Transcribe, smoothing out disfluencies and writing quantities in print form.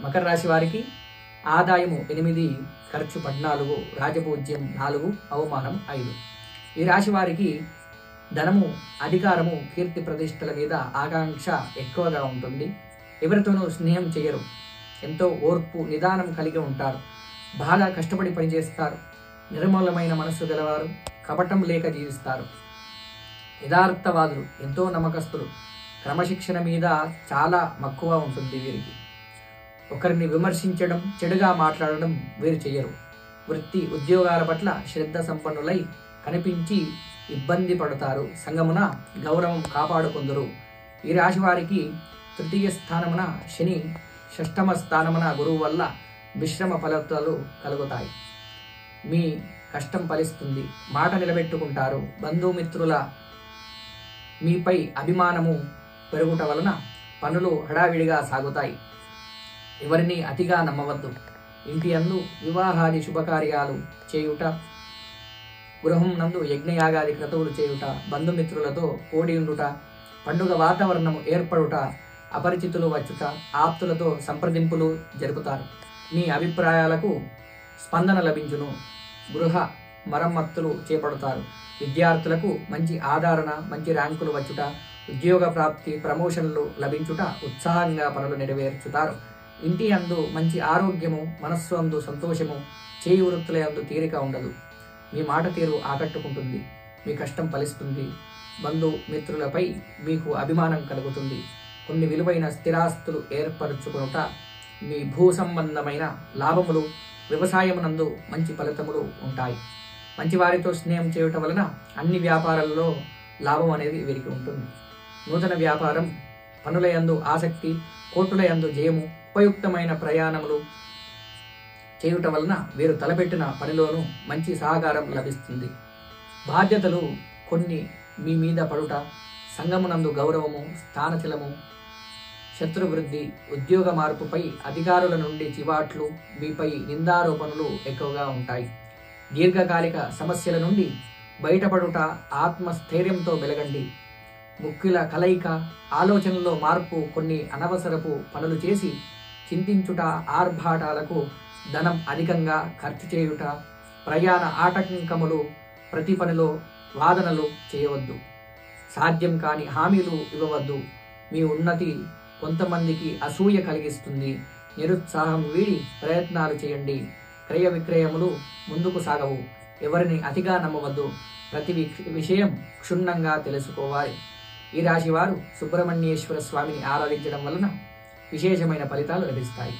మకర రాశి వారికి ఆదాయము 8, ఖర్చు 14, రాజపూజ్యం 4, అవమానం 5. ఈ రాశి వారికి ధనము, అధికారము, కీర్తి ప్రతిష్టల మీద ఆకాంక్ష ఎక్కువగా ఉంటుంది. ఎవరితోనూ స్నేహం చేయరు. ఎంతో ఓర్పు, నిదానం కలిగి ఉంటారు. బాగా కష్టపడి పనిచేస్తారు. నిర్మలమైన మనస్సు గలవారు. కపటం లేక జీవిస్తారు. యథార్థవాదులు, ఎంతో నమ్మకస్తులు. క్రమశిక్షణ మీద చాలా మక్కువ ఉంటుంది వీరికి. ఒకరిని విమర్శించడం, చెడుగా మాట్లాడడం వీరు చెయ్యరు. వృత్తి, ఉద్యోగాల పట్ల శ్రద్ధ సంపన్నులై కనిపించి ఇబ్బంది పడతారు. సంగమున గౌరవం కాపాడుకుందరు. ఈ రాశి వారికి తృతీయ స్థానమున శని, షష్టమ స్థానమున గురువు వల్ల మిశ్రమ ఫలితాలు కలుగుతాయి. మీ కష్టం ఫలిస్తుంది. మాట నిలబెట్టుకుంటారు. బంధుమిత్రుల మీపై అభిమానము పెరుగుట వలన పనులు హడావిడిగా సాగుతాయి. ఎవరిని అతిగా నమ్మవద్దు. ఇంటి యందు వివాహాది శుభకార్యాలు చేయుట, గృహం నందు యజ్ఞయాగాది క్రతువులు చేయుట, బంధుమిత్రులతో కూడి ఉండుట, పండుగ వాతావరణము ఏర్పడుట, అపరిచితులు వచ్చుట, ఆప్తులతో సంప్రదింపులు జరుపుతారు. మీ అభిప్రాయాలకు స్పందన లభించును. గృహ మరమ్మతులు చేపడతారు. విద్యార్థులకు మంచి ఆదరణ, మంచి ర్యాంకులు వచ్చుట, ఉద్యోగ ప్రాప్తి, ప్రమోషన్లు లభించుట, ఉత్సాహంగా పనులు నెరవేర్చుతారు. ఇంటి యందు మంచి ఆరోగ్యము, మనస్సు అందు సంతోషము, చేయి వృత్తుల యందు తీరిక ఉండదు. మీ మాట తీరు ఆకట్టుకుంటుంది. మీ కష్టం ఫలిస్తుంది. బంధు మిత్రులపై మీకు అభిమానం కలుగుతుంది. కొన్ని విలువైన స్థిరాస్తులు ఏర్పరచుకొనుట, మీ భూ సంబంధమైన లాభములు, వ్యవసాయమునందు మంచి ఫలితములు ఉంటాయి. మంచి వారితో స్నేహం చేయటం వలన అన్ని వ్యాపారాలలో లాభం అనేది వీరికి ఉంటుంది. నూతన వ్యాపారం, పనుల యందు ఆసక్తి, కోర్టుల యందు జయము, ఉపయుక్తమైన ప్రయాణములు చేయుట వలన వీరు తలపెట్టిన పనిలోనూ మంచి సహకారం లభిస్తుంది. బాధ్యతలు కొన్ని మీ మీద పడుట, సంఘమునందు గౌరవము, స్థానచలము, శత్రువృద్ధి, ఉద్యోగ మార్పుపై అధికారుల నుండి చివాట్లు, మీపై నిందారోపణలు ఎక్కువగా ఉంటాయి. దీర్ఘకాలిక సమస్యల నుండి బయటపడుట, ఆత్మస్థైర్యంతో వెలగండి. ముఖ్యుల కలయిక, ఆలోచనలో మార్పు, కొన్ని అనవసరపు పనులు చేసి చింతించుట, ఆర్భాటాలకు ధనం అధికంగా ఖర్చు చేయుట, ప్రయాణ ఆటంకములు, ప్రతి పనిలో వాదనలు చేయవద్దు. సాధ్యం కాని హామీలు ఇవ్వవద్దు. మీ ఉన్నతి కొంతమందికి అసూయ కలిగిస్తుంది. నిరుత్సాహం వీడి ప్రయత్నాలు చేయండి. క్రయ విక్రయములు ముందుకు సాగవు. ఎవరిని అతిగా నమ్మవద్దు. ప్రతి విషయం క్షుణ్ణంగా తెలుసుకోవాలి. ఈ రాశి వారు సుబ్రహ్మణ్యేశ్వర స్వామిని ఆరాధించడం వలన విశేషమైన ఫలితాలు లభిస్తాయి.